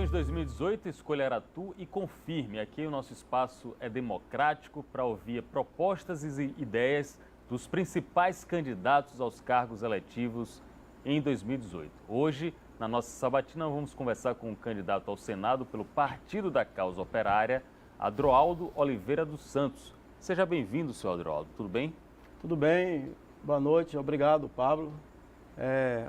Eleições 2018, escolherá tu e confirme. Aqui o nosso espaço é democrático para ouvir propostas e ideias dos principais candidatos aos cargos eletivos em 2018. Hoje, na nossa sabatina, vamos conversar com o candidato ao Senado pelo Partido da Causa Operária, Adroaldo Oliveira dos Santos. Seja bem-vindo, senhor Adroaldo. Tudo bem? Tudo bem. Boa noite. Obrigado, Pablo.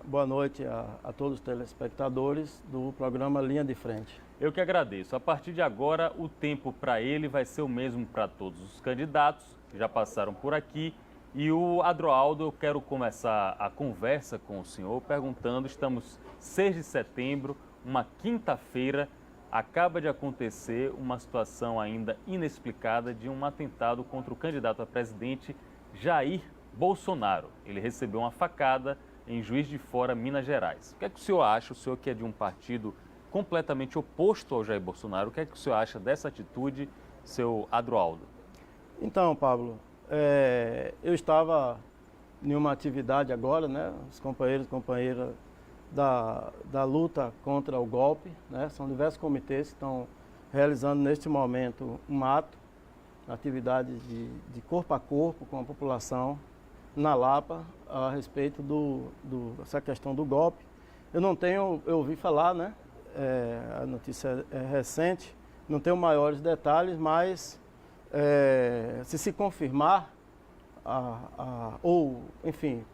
Boa noite a todos os telespectadores do programa Linha de Frente. Eu que agradeço. A partir de agora, o tempo para ele vai ser o mesmo para todos os candidatos que já passaram por aqui. E o Adroaldo, eu quero começar a conversa com o senhor perguntando, estamos 6 de setembro, uma quinta-feira, acaba de acontecer uma situação ainda inexplicada de um atentado contra o candidato a presidente Jair Bolsonaro. Ele recebeu uma facada em Juiz de Fora, Minas Gerais. O que é que o senhor acha, o senhor que é de um partido completamente oposto ao Jair Bolsonaro, o que é que o senhor acha dessa atitude, seu Adroaldo? Então, Pablo, eu estava em uma atividade agora, né? Os companheiros e companheiras da luta contra o golpe, né? São diversos comitês que estão realizando neste momento um ato, atividade de corpo a corpo com a população na Lapa a respeito dessa questão do golpe. Eu ouvi falar, né? A notícia é recente, não tenho maiores detalhes, mas se confirmar, ou enfim,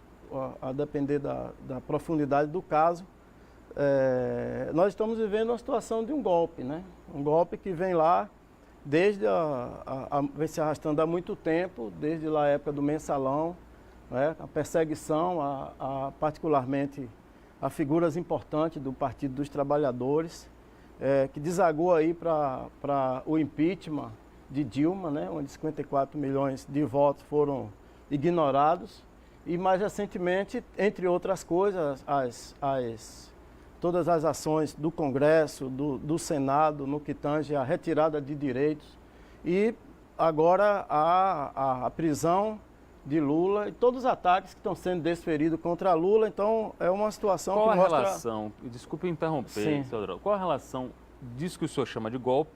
a depender da profundidade do caso, nós estamos vivendo uma situação de um golpe, né? Um golpe que vem lá desde vem se arrastando há muito tempo, desde lá a época do mensalão, né? A perseguição, particularmente a figuras importantes do Partido dos Trabalhadores, que desagou aí para o impeachment de Dilma, né? Onde 54 milhões de votos foram ignorados. E mais recentemente, entre outras coisas, todas as ações do Congresso, do Senado, no que tange a retirada de direitos, e agora a prisão de Lula e todos os ataques que estão sendo desferidos contra Lula. Então é uma situação que mostra... Qual a relação, desculpe interromper, senhor, qual a relação disso que o senhor chama de golpe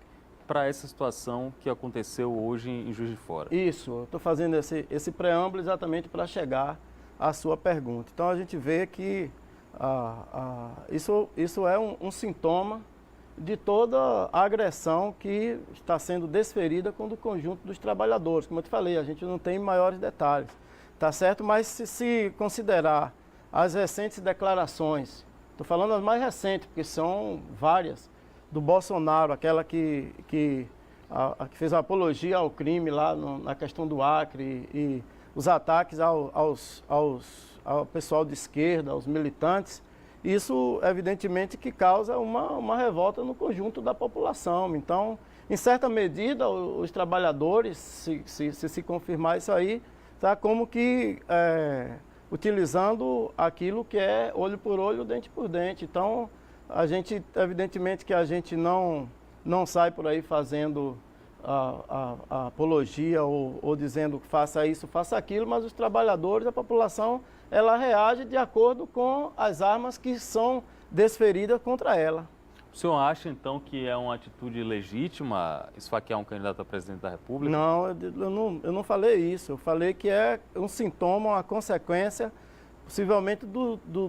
para essa situação que aconteceu hoje em Juiz de Fora? Isso, eu estou fazendo esse preâmbulo exatamente para chegar à sua pergunta. Então a gente vê que isso é um sintoma de toda a agressão que está sendo desferida contra o conjunto dos trabalhadores. Como eu te falei, a gente não tem maiores detalhes, tá certo? Mas se considerar as recentes declarações, estou falando as mais recentes, porque são várias, do Bolsonaro, aquela que fez a apologia ao crime lá na questão do Acre e os ataques ao pessoal de esquerda, aos militantes, isso evidentemente que causa uma revolta no conjunto da população. Então, em certa medida, os trabalhadores, se confirmar isso aí, está como que utilizando aquilo que é olho por olho, dente por dente. Então, evidentemente que a gente não sai por aí fazendo a apologia ou dizendo que faça isso, faça aquilo, mas os trabalhadores, a população, ela reage de acordo com as armas que são desferidas contra ela. O senhor acha, então, que é uma atitude legítima esfaquear um candidato a presidente da República? Não, eu não falei isso. Eu falei que é um sintoma, uma consequência, possivelmente,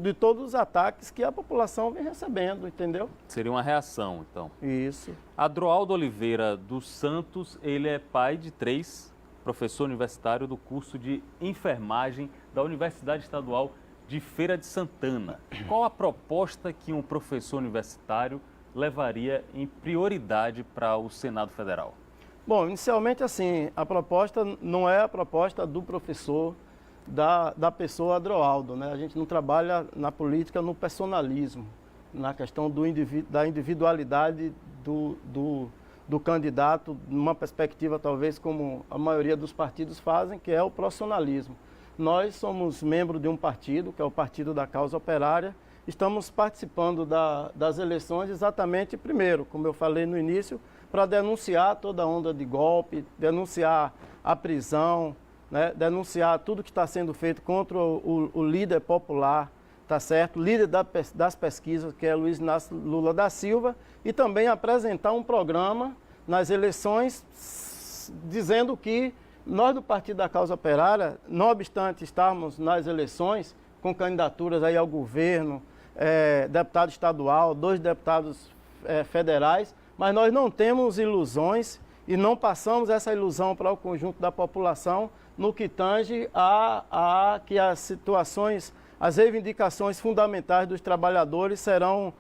de todos os ataques que a população vem recebendo, entendeu? Seria uma reação, então. Isso. Adroaldo Oliveira dos Santos, ele é pai de 3, professor universitário do curso de enfermagem da Universidade Estadual de Feira de Santana. Qual a proposta que um professor universitário levaria em prioridade para o Senado Federal? Bom, inicialmente assim, a proposta não é a proposta do professor, da pessoa Adroaldo, né? A gente não trabalha na política no personalismo, na questão da individualidade do candidato, numa perspectiva talvez como a maioria dos partidos fazem, que é o profissionalismo. Nós somos membros de um partido, que é o Partido da Causa Operária, estamos participando das eleições exatamente, primeiro, como eu falei no início, para denunciar toda a onda de golpe, denunciar a prisão, né, denunciar tudo que está sendo feito contra o líder popular tá certo? Líder das pesquisas, que é Luiz Inácio Lula da Silva, e também apresentar um programa nas eleições dizendo que nós do Partido da Causa Operária, não obstante estarmos nas eleições com candidaturas aí ao governo, deputado estadual, 2 deputados federais, mas nós não temos ilusões e não passamos essa ilusão para o conjunto da população no que tange a que as situações, as reivindicações fundamentais dos trabalhadores serão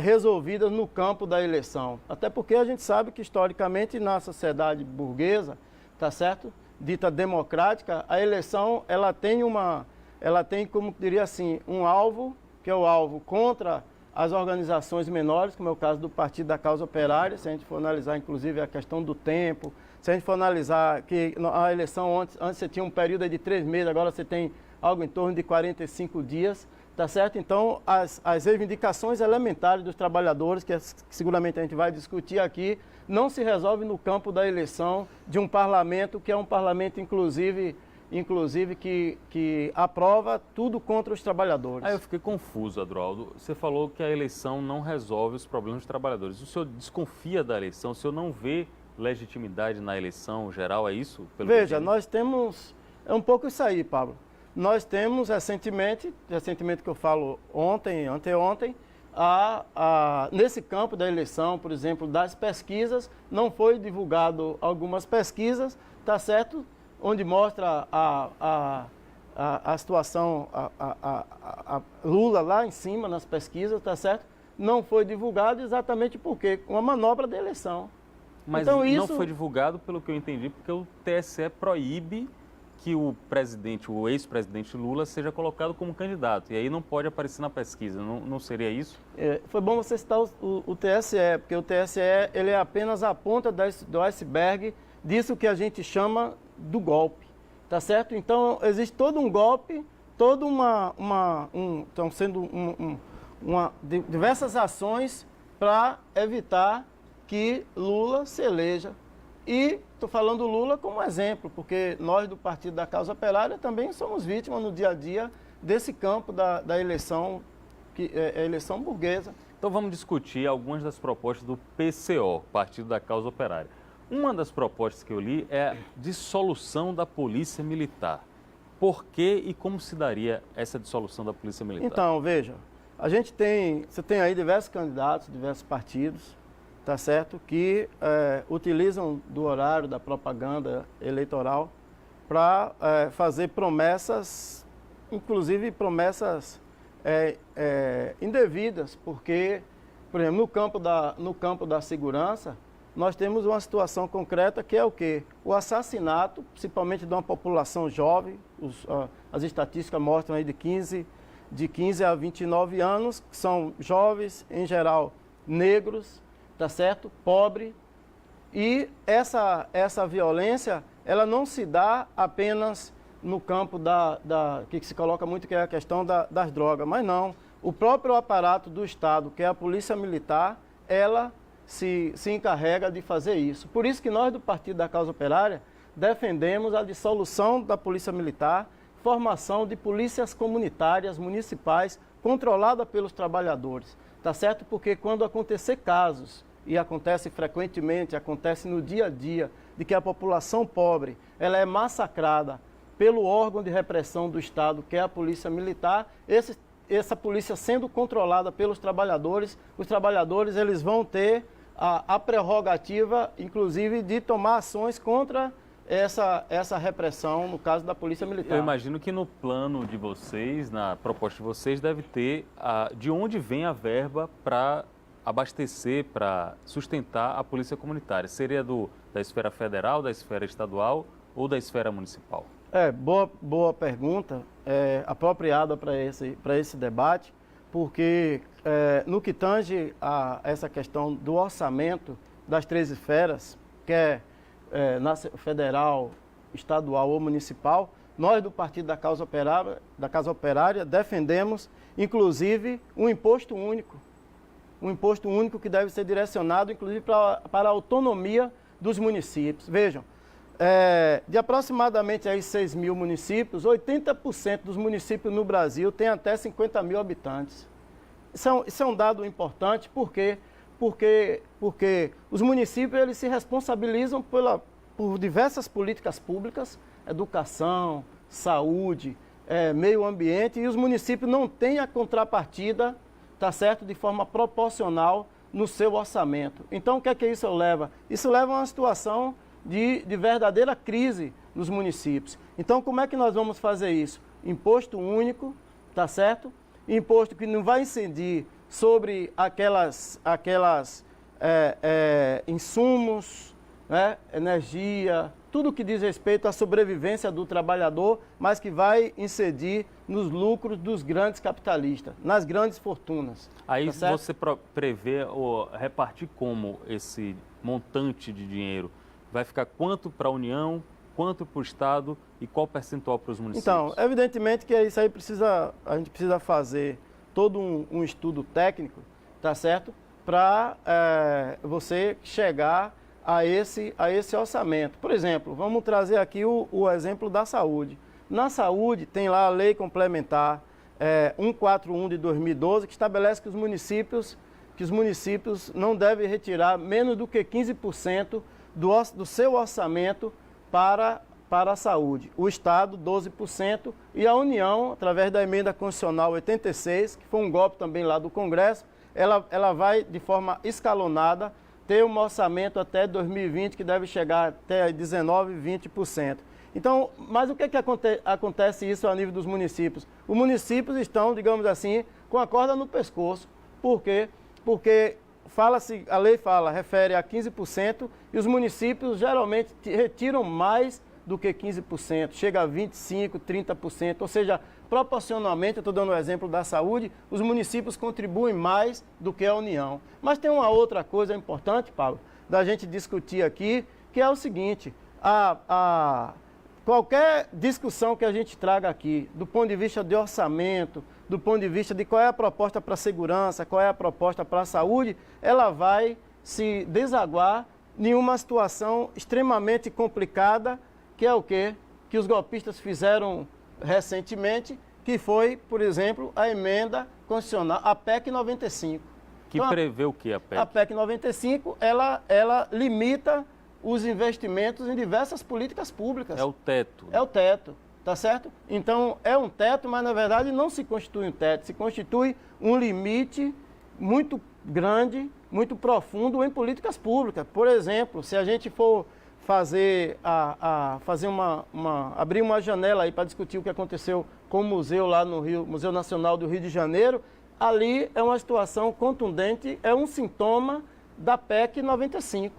resolvidas no campo da eleição. Até porque a gente sabe que historicamente na sociedade burguesa, tá certo? Dita democrática, a eleição ela tem, como diria assim, um alvo, que é o alvo contra as organizações menores, como é o caso do Partido da Causa Operária, se a gente for analisar inclusive a questão do tempo, se a gente for analisar que a eleição antes você tinha um período de 3 meses, agora você tem algo em torno de 45 dias, tá certo? Então, as reivindicações elementares dos trabalhadores, que seguramente a gente vai discutir aqui, não se resolve no campo da eleição de um parlamento, que é um parlamento inclusive que aprova tudo contra os trabalhadores. Aí eu fiquei confuso, Adroaldo. Você falou que a eleição não resolve os problemas dos trabalhadores. O senhor desconfia da eleição? O senhor não vê legitimidade na eleição geral, é isso? Veja, nós temos... É um pouco isso aí, Pablo. Nós temos recentemente que eu falo anteontem, nesse campo da eleição, por exemplo, das pesquisas, não foi divulgado algumas pesquisas, tá certo? Onde mostra a situação, a Lula lá em cima nas pesquisas, tá certo? Não foi divulgado exatamente porque uma manobra da eleição. Mas então, não foi divulgado, pelo que eu entendi, porque o TSE proíbe que o ex-presidente Lula seja colocado como candidato. E aí não pode aparecer na pesquisa, não seria isso? Foi bom você citar o TSE, porque o TSE ele é apenas a ponta do iceberg disso que a gente chama do golpe, tá certo? Então, existe todo um golpe, estão sendo diversas ações para evitar que Lula se eleja. E estou falando Lula como exemplo, porque nós do Partido da Causa Operária também somos vítimas no dia a dia desse campo da eleição, que é a eleição burguesa. Então vamos discutir algumas das propostas do PCO, Partido da Causa Operária. Uma das propostas que eu li é a dissolução da Polícia Militar. Por que e como se daria essa dissolução da Polícia Militar? Então, veja, você tem aí diversos candidatos, diversos partidos, tá certo, que utilizam do horário da propaganda eleitoral para fazer promessas, inclusive promessas indevidas, porque, por exemplo, no campo da segurança, nós temos uma situação concreta que é o quê? O assassinato, principalmente de uma população jovem, as estatísticas mostram aí de 15 a 29 anos, que são jovens, em geral, negros, tá certo? Pobre. E essa violência, ela não se dá apenas no campo que se coloca muito, que é a questão das drogas, mas não. O próprio aparato do Estado, que é a Polícia Militar, ela se encarrega de fazer isso. Por isso que nós do Partido da Causa Operária defendemos a dissolução da Polícia Militar, formação de polícias comunitárias, municipais, controlada pelos trabalhadores, tá certo? Porque quando acontecer casos, e acontece frequentemente, acontece no dia a dia, de que a população pobre ela é massacrada pelo órgão de repressão do Estado, que é a Polícia Militar, essa polícia sendo controlada pelos trabalhadores, os trabalhadores eles vão ter a prerrogativa, inclusive, de tomar ações contra essa repressão, no caso da Polícia Militar. Eu imagino que no plano de vocês, na proposta de vocês, deve ter de onde vem a verba para abastecer, para sustentar a Polícia Comunitária. Seria da esfera federal, da esfera estadual ou da esfera municipal? Boa pergunta, apropriada para esse debate, porque no que tange a essa questão do orçamento das 3 esferas, que é federal, estadual ou municipal, nós do Partido da Causa Operária defendemos, inclusive, um imposto único que deve ser direcionado, inclusive, para a autonomia dos municípios. Vejam, de aproximadamente aí 6 mil municípios, 80% dos municípios no Brasil têm até 50 mil habitantes. Isso é um dado importante, por quê? Porque os municípios eles se responsabilizam por diversas políticas públicas, educação, saúde, meio ambiente, e os municípios não têm a contrapartida, tá certo, de forma proporcional no seu orçamento. Então, o que é que isso leva? Isso leva a uma situação de verdadeira crise nos municípios. Então, como é que nós vamos fazer isso? Imposto único, tá certo? Imposto que não vai incidir sobre aquelas insumos, né? Energia, tudo que diz respeito à sobrevivência do trabalhador, mas que vai incidir nos lucros dos grandes capitalistas, nas grandes fortunas. Aí tá você prevê ou repartir como esse montante de dinheiro? Vai ficar quanto para a União, quanto para o Estado e qual percentual para os municípios? Então, evidentemente que isso aí a gente precisa fazer todo um estudo técnico, tá certo? Para você chegar a esse orçamento. Por exemplo, vamos trazer aqui o exemplo da saúde. Na saúde tem lá a lei complementar 141 de 2012, que estabelece que os municípios não devem retirar menos do que 15% do seu orçamento para a saúde. O Estado, 12%, e a União, através da emenda constitucional 86, que foi um golpe também lá do Congresso, ela vai, de forma escalonada, ter um orçamento até 2020 que deve chegar até 19%, 20%. Então, mas o que acontece isso a nível dos municípios? Os municípios estão, digamos assim, com a corda no pescoço. Por quê? Porque a lei refere a 15% e os municípios geralmente retiram mais do que 15%, chega a 25%, 30%, ou seja, proporcionalmente, eu estou dando o exemplo da saúde, os municípios contribuem mais do que a União. Mas tem uma outra coisa importante, Paulo, da gente discutir aqui, que é o seguinte, qualquer discussão que a gente traga aqui, do ponto de vista de orçamento, do ponto de vista de qual é a proposta para a segurança, qual é a proposta para a saúde, ela vai se desaguar em uma situação extremamente complicada, que é o quê? Que os golpistas fizeram recentemente, que foi, por exemplo, a emenda constitucional, a PEC 95. Que então, prevê o que a PEC? A PEC 95, ela limita os investimentos em diversas políticas públicas. É o teto. É o teto, tá certo? Então, é um teto, mas na verdade não se constitui um teto, se constitui um limite muito grande, muito profundo em políticas públicas. Por exemplo, se a gente for abrir uma janela aí para discutir o que aconteceu com o museu lá no Rio, Museu Nacional do Rio de Janeiro, ali é uma situação contundente, é um sintoma da PEC 95.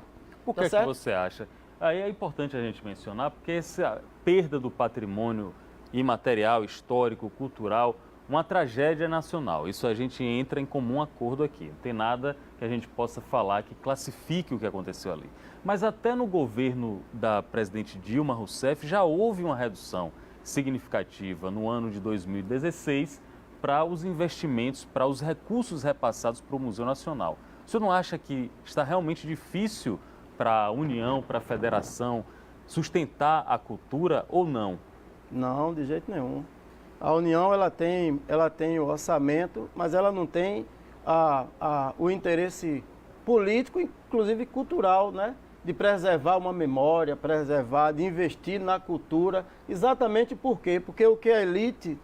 Por que você acha? Aí é importante a gente mencionar, porque essa perda do patrimônio imaterial, histórico, cultural, uma tragédia nacional. Isso a gente entra em comum acordo aqui. Não tem nada que a gente possa falar que classifique o que aconteceu ali. Mas até no governo da presidente Dilma Rousseff já houve uma redução significativa no ano de 2016 para os investimentos, para os recursos repassados para o Museu Nacional. O senhor não acha que está realmente difícil para a União, para a Federação, sustentar a cultura ou não? Não, de jeito nenhum. A União ela tem o orçamento, mas ela não tem o interesse político, inclusive cultural, né? De preservar uma memória, de investir na cultura. Exatamente por quê? Porque o que a elite,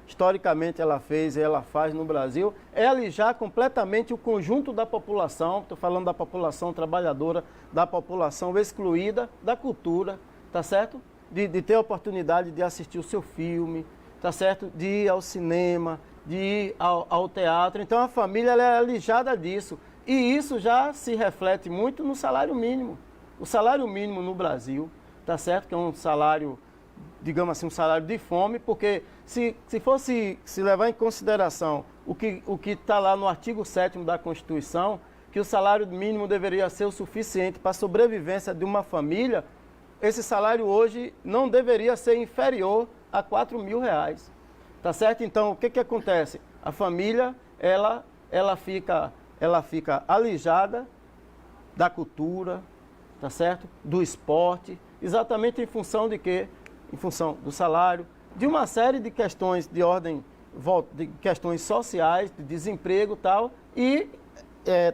historicamente ela fez e ela faz no Brasil, é alijar completamente o conjunto da população, estou falando da população trabalhadora, da população excluída da cultura, tá certo? De ter a oportunidade de assistir o seu filme, tá certo? De ir ao cinema, de ir ao teatro. Então a família ela é alijada disso. E isso já se reflete muito no salário mínimo. O salário mínimo no Brasil, tá certo? Que é um salário, digamos assim, um salário de fome, porque se fosse se levar em consideração o que está lá no artigo 7º da Constituição, que o salário mínimo deveria ser o suficiente para a sobrevivência de uma família, esse salário hoje não deveria ser inferior a R$4.000, tá certo? Então, o que acontece? A família, ela fica alijada da cultura, tá certo? Do esporte, exatamente em função de quê? Em função do salário, de uma série de questões de ordem, de questões sociais, de desemprego e tal, e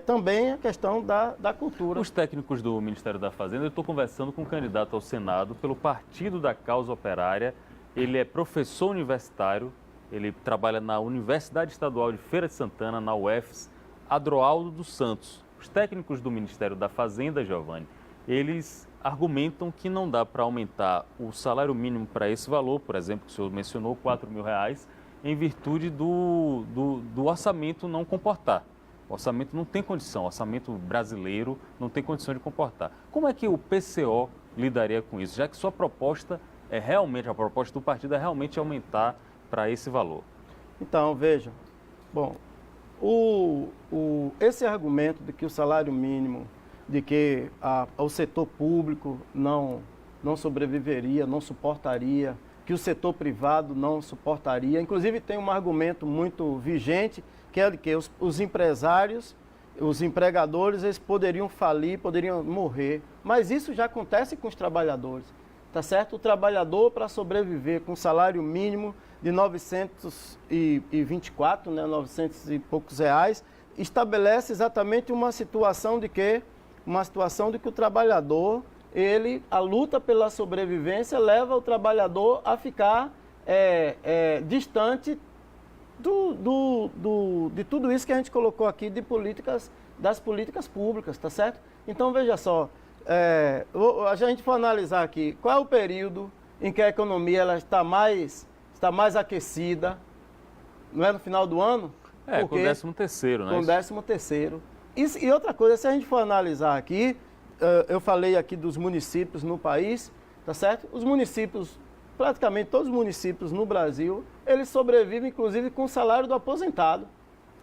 também a questão da cultura. Os técnicos do Ministério da Fazenda, eu estou conversando com um candidato ao Senado pelo Partido da Causa Operária. Ele é professor universitário, ele trabalha na Universidade Estadual de Feira de Santana, na UFES, Adroaldo dos Santos. Os técnicos do Ministério da Fazenda, Giovanni, eles argumentam que não dá para aumentar o salário mínimo para esse valor, por exemplo, que o senhor mencionou, R$4.000, em virtude do orçamento não comportar. O orçamento não tem condição, o orçamento brasileiro não tem condição de comportar. Como é que o PCO lidaria com isso, já que sua proposta a proposta do partido é realmente aumentar para esse valor? Então, veja, bom, esse argumento de que o salário mínimo, de que o setor público não sobreviveria, não suportaria, que o setor privado não suportaria. Inclusive tem um argumento muito vigente, que é de que os empresários, os empregadores, eles poderiam falir, poderiam morrer. Mas isso já acontece com os trabalhadores, tá certo? O trabalhador, para sobreviver com salário mínimo de 924, né, 900 e poucos reais, estabelece exatamente uma situação de que o trabalhador, a luta pela sobrevivência leva o trabalhador a ficar distante de tudo isso que a gente colocou aqui das políticas públicas, tá certo? Então, veja só, se a gente for analisar aqui, qual é o período em que a economia ela está mais aquecida, não é no final do ano? Com o 13º, né? Com o 13º. E outra coisa, se a gente for analisar aqui, eu falei aqui dos municípios no país, tá certo? Os municípios, praticamente todos os municípios no Brasil, eles sobrevivem inclusive com o salário do aposentado.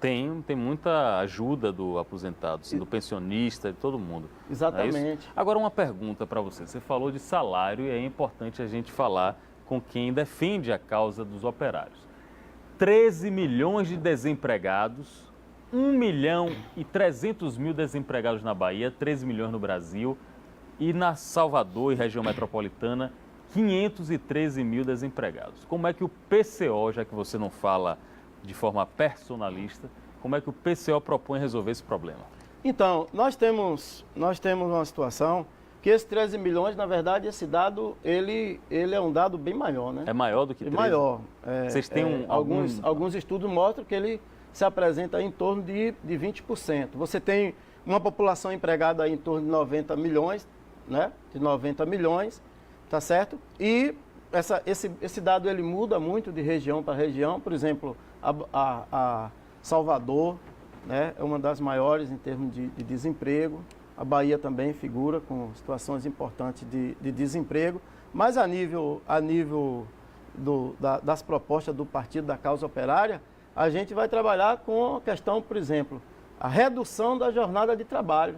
Tem muita ajuda do aposentado, do pensionista, de todo mundo. Exatamente. Agora uma pergunta para você. Você falou de salário e é importante a gente falar com quem defende a causa dos operários. 13 milhões de desempregados, 1.300.000 desempregados na Bahia, 13 milhões no Brasil, e na Salvador e região metropolitana, 513 mil desempregados. Como é que o PCO, já que você não fala de forma personalista, como é que o PCO propõe resolver esse problema? Então, nós temos uma situação que esses 13 milhões, na verdade, esse dado, ele é um dado bem maior, né? É maior do que 13? Maior. Vocês têm alguns estudos mostram que ele se apresenta em torno de 20%. Você tem uma população empregada em torno de 90 milhões, né? De 90 milhões, tá certo? E esse dado ele muda muito de região para região. Por exemplo, a Salvador, né, é uma das maiores em termos de desemprego. A Bahia também figura com situações importantes de desemprego. Mas a nível das propostas do Partido da Causa Operária, a gente vai trabalhar com a questão, por exemplo, a redução da jornada de trabalho.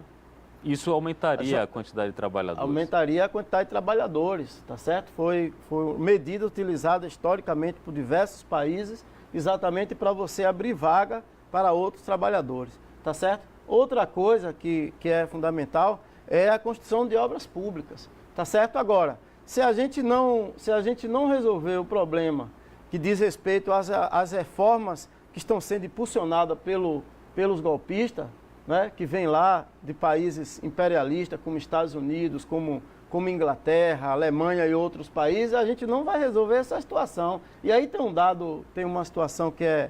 Isso aumentaria a quantidade de trabalhadores? Aumentaria a quantidade de trabalhadores, tá certo? Foi medida utilizada historicamente por diversos países, exatamente para você abrir vaga para outros trabalhadores, tá certo? Outra coisa que é fundamental é a construção de obras públicas, tá certo? Agora, se a gente não resolver o problema que diz respeito às reformas que estão sendo impulsionadas pelos golpistas, né, que vem lá de países imperialistas como Estados Unidos, como Inglaterra, Alemanha e outros países, a gente não vai resolver essa situação. E aí tem uma situação que é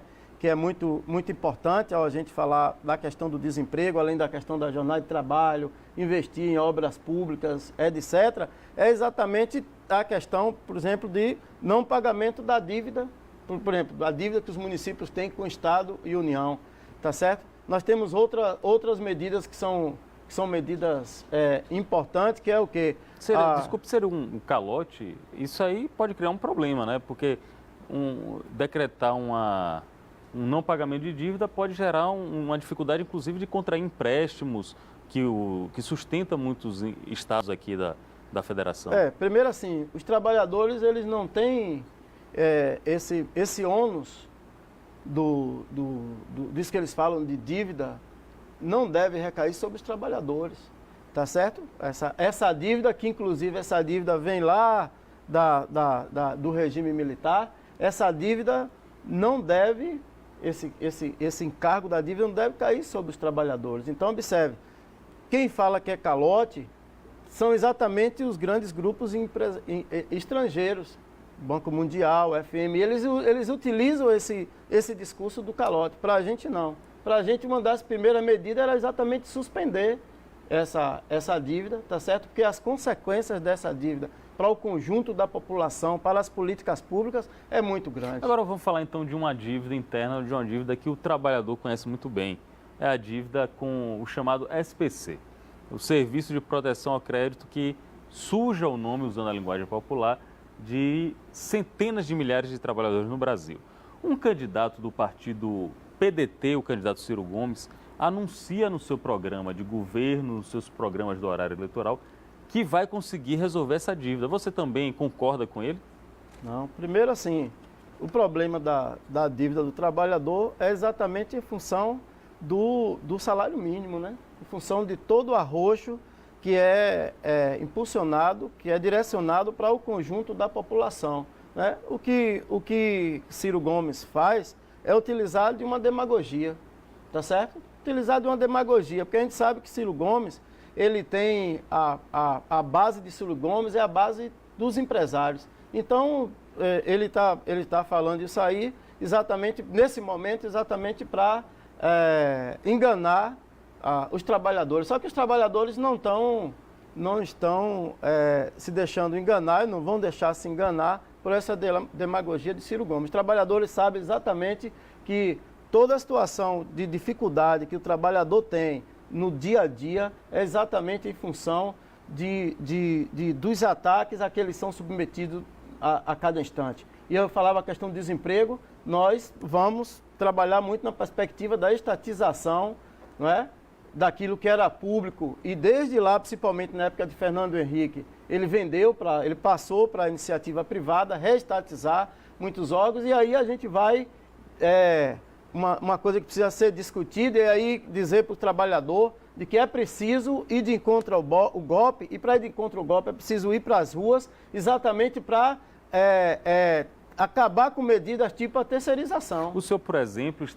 muito, muito importante ao a gente falar da questão do desemprego, além da questão da jornada de trabalho, investir em obras públicas, etc., é exatamente a questão, por exemplo, de não pagamento da dívida, por exemplo, da dívida que os municípios têm com o Estado e União, tá certo? Nós temos outras medidas que são medidas importantes, que é o quê? Desculpe ser um calote, isso aí pode criar um problema, né? Porque decretar um não pagamento de dívida pode gerar uma dificuldade, inclusive, de contrair empréstimos que sustenta muitos estados aqui da federação. Primeiro assim, os trabalhadores eles não têm esse ônus disso que eles falam de dívida, não deve recair sobre os trabalhadores. tá certo? Essa dívida, que inclusive essa dívida vem lá do regime militar, essa dívida não deve, esse encargo da dívida não deve cair sobre os trabalhadores. Então, observe, quem fala que é calote são exatamente os grandes grupos estrangeiros, Banco Mundial, FMI, eles utilizam esse discurso do calote. Para a gente, não. Para a gente, uma das primeiras medidas era exatamente suspender essa dívida, tá certo? Porque as consequências dessa dívida para o conjunto da população, para as políticas públicas, é muito grande. Agora vamos falar então de uma dívida interna, de uma dívida que o trabalhador conhece muito bem. É a dívida com o chamado SPC, o Serviço de Proteção ao Crédito, que suja o nome, usando a linguagem popular, de centenas de milhares de trabalhadores no Brasil. Um candidato do partido PDT, o candidato Ciro Gomes, anuncia no seu programa de governo, nos seus programas do horário eleitoral, que vai conseguir resolver essa dívida. Você também concorda com ele? Não, primeiro assim, o problema da dívida do trabalhador é exatamente em função do salário mínimo, né? Em função de todo o arroxo que é impulsionado, que é direcionado para o conjunto da população, né? O que Ciro Gomes faz é utilizar de uma demagogia, tá certo? Utilizar de uma demagogia, porque a gente sabe que Ciro Gomes, ele tem a base de Ciro Gomes é a base dos empresários. Então, ele tá falando isso aí exatamente nesse momento, exatamente para enganar os trabalhadores. Só que os trabalhadores não estão se deixando enganar e não vão deixar se enganar por essa demagogia de Ciro Gomes. Os trabalhadores sabem exatamente que toda a situação de dificuldade que o trabalhador tem no dia a dia é exatamente em função dos ataques a que eles são submetidos a cada instante. E eu falava a questão do desemprego, nós vamos trabalhar muito na perspectiva da estatização, não é? Daquilo que era público, e desde lá, principalmente na época de Fernando Henrique, ele passou para a iniciativa privada, reestatizar muitos órgãos, e aí a gente vai, uma coisa que precisa ser discutida, e aí dizer para o trabalhador de que é preciso ir de encontro ao golpe, e para ir de encontro ao golpe é preciso ir para as ruas, exatamente para acabar com medidas tipo a terceirização. O senhor, por exemplo,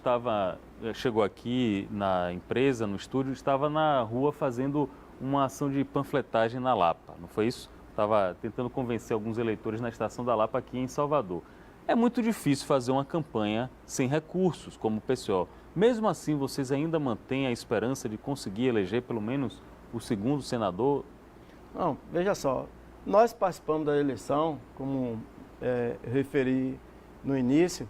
chegou aqui na empresa, no estúdio, estava na rua fazendo uma ação de panfletagem na Lapa, não foi isso? Estava tentando convencer alguns eleitores na estação da Lapa aqui em Salvador. É muito difícil fazer uma campanha sem recursos, como o PCO. Mesmo assim, vocês ainda mantêm a esperança de conseguir eleger pelo menos o segundo senador? Não, veja só, nós participamos da eleição, como referi no início,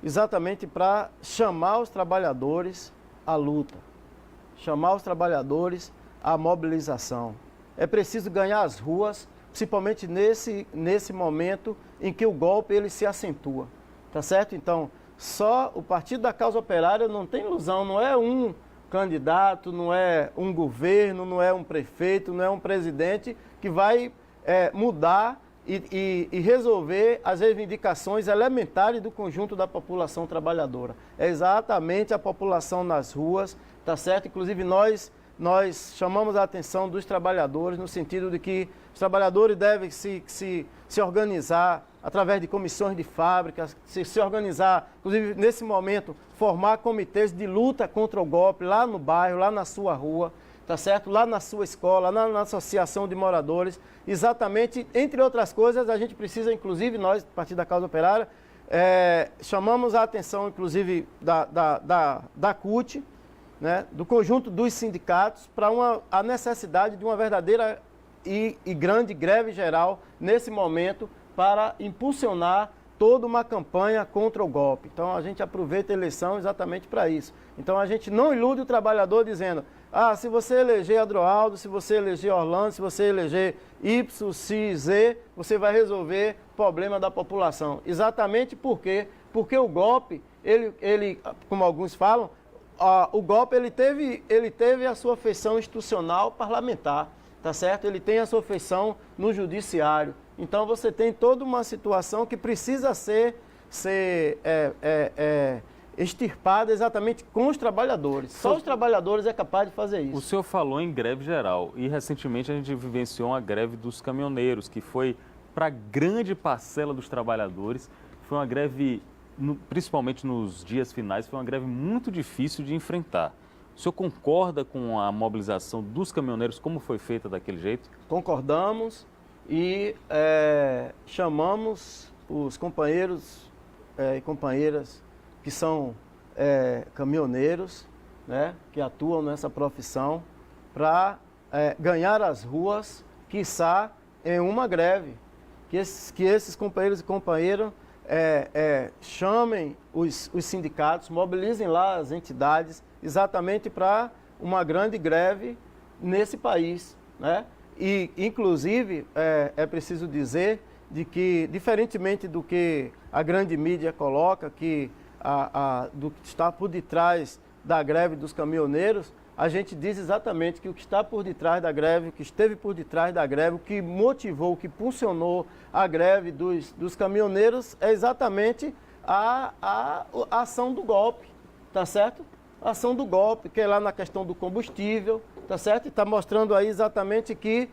exatamente para chamar os trabalhadores à luta, chamar os trabalhadores à mobilização. É preciso ganhar as ruas, principalmente nesse momento em que o golpe ele se acentua, tá certo? Então, só o Partido da Causa Operária não tem ilusão, não é um candidato, não é um governo, não é um prefeito, não é um presidente que vai mudar e resolver as reivindicações elementares do conjunto da população trabalhadora. É exatamente a população nas ruas, tá certo? Inclusive nós chamamos a atenção dos trabalhadores no sentido de que os trabalhadores devem se organizar através de comissões de fábricas, se organizar, inclusive nesse momento, formar comitês de luta contra o golpe lá no bairro, lá na sua rua, tá certo? Lá na sua escola, na associação de moradores. Exatamente, entre outras coisas, a gente precisa, inclusive nós, Partido da Causa Operária, chamamos a atenção, inclusive, da CUT, né, do conjunto dos sindicatos, para a necessidade de uma verdadeira e grande greve geral nesse momento para impulsionar toda uma campanha contra o golpe. Então a gente aproveita a eleição exatamente para isso. Então a gente não ilude o trabalhador dizendo: se você eleger Adroaldo, se você eleger Orlando, se você eleger Y, X, Z, você vai resolver o problema da população. Exatamente porque o golpe, ele como alguns falam, o golpe ele teve a sua feição institucional parlamentar, tá certo? Ele tem a sua feição no judiciário. Então você tem toda uma situação que precisa ser extirpada exatamente com os trabalhadores. Só os trabalhadores é capaz de fazer isso. O senhor falou em greve geral e recentemente a gente vivenciou uma greve dos caminhoneiros, que foi para grande parcela dos trabalhadores. Foi uma greve, principalmente nos dias finais, foi uma greve muito difícil de enfrentar. O senhor concorda com a mobilização dos caminhoneiros, como foi feita daquele jeito? Concordamos e chamamos os companheiros e companheiras que são caminhoneiros, né, que atuam nessa profissão, para ganhar as ruas, quiçá em uma greve. Que esses companheiros e companheiras chamem os sindicatos, mobilizem lá as entidades, exatamente para uma grande greve nesse país, né? E, inclusive, é preciso dizer de que, diferentemente do que a grande mídia coloca, que do que está por detrás da greve dos caminhoneiros, a gente diz exatamente que o que está por detrás da greve, o que esteve por detrás da greve, o que motivou, o que impulsionou a greve dos caminhoneiros é exatamente a ação do golpe, tá certo? A ação do golpe, que é lá na questão do combustível, tá certo? E está mostrando aí exatamente que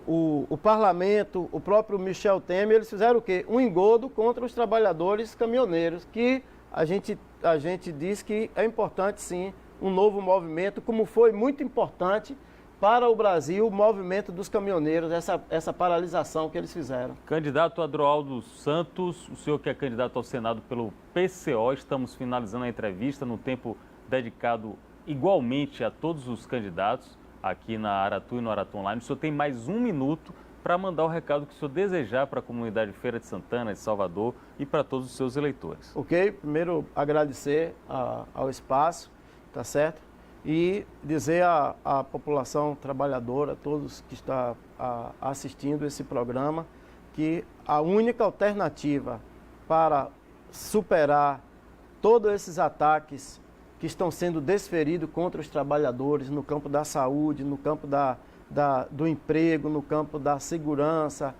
o parlamento, o próprio Michel Temer, eles fizeram o quê? Um engodo contra os trabalhadores caminhoneiros, que a gente diz que é importante, sim, um novo movimento, como foi muito importante para o Brasil o movimento dos caminhoneiros, essa paralisação que eles fizeram. Candidato Adroaldo Santos, o senhor que é candidato ao Senado pelo PCO, estamos finalizando a entrevista no tempo dedicado igualmente a todos os candidatos aqui na Aratu e no Aratu Online. O senhor tem mais 1 minuto para mandar o recado que o senhor desejar para a comunidade de Feira de Santana, de Salvador e para todos os seus eleitores. Ok, primeiro agradecer ao espaço, tá certo? E dizer à população trabalhadora, a todos que estão assistindo esse programa, que a única alternativa para superar todos esses ataques que estão sendo desferidos contra os trabalhadores no campo da saúde, no campo do emprego, no campo da segurança,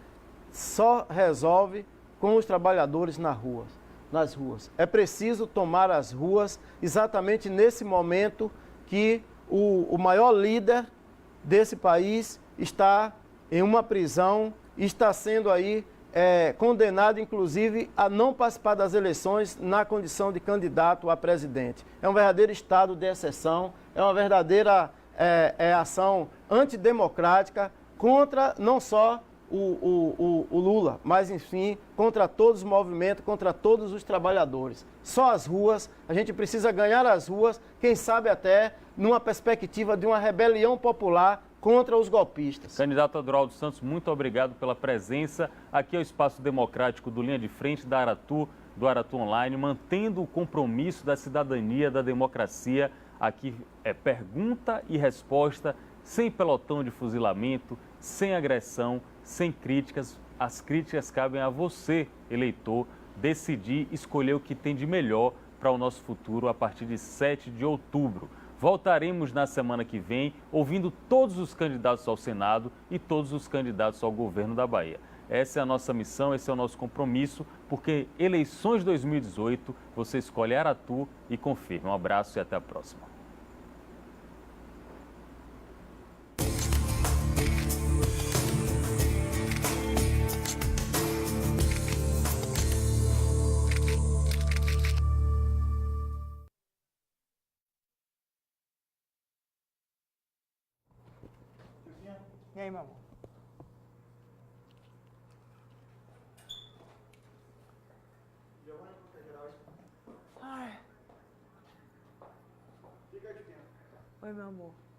só resolve com os trabalhadores nas ruas. É preciso tomar as ruas exatamente nesse momento que o maior líder desse país está em uma prisão e está sendo aí condenado, inclusive, a não participar das eleições na condição de candidato a presidente. É um verdadeiro estado de exceção, é uma verdadeira ação antidemocrática contra não só o Lula, mas, enfim, contra todos os movimentos, contra todos os trabalhadores. Só as ruas, a gente precisa ganhar as ruas, quem sabe até numa perspectiva de uma rebelião popular contra os golpistas. Candidato Adroaldo Santos, muito obrigado pela presença. Aqui é o Espaço Democrático do Linha de Frente da Aratu, do Aratu Online, mantendo o compromisso da cidadania, da democracia. Aqui é pergunta e resposta, sem pelotão de fuzilamento, sem agressão, sem críticas. As críticas cabem a você, eleitor, decidir, escolher o que tem de melhor para o nosso futuro a partir de 7 de outubro. Voltaremos na semana que vem, ouvindo todos os candidatos ao Senado e todos os candidatos ao governo da Bahia. Essa é a nossa missão, esse é o nosso compromisso, porque eleições 2018, você escolhe Aratu e confirma. Um abraço e até a próxima. E aí, meu amor? Ai. Oi, meu amor.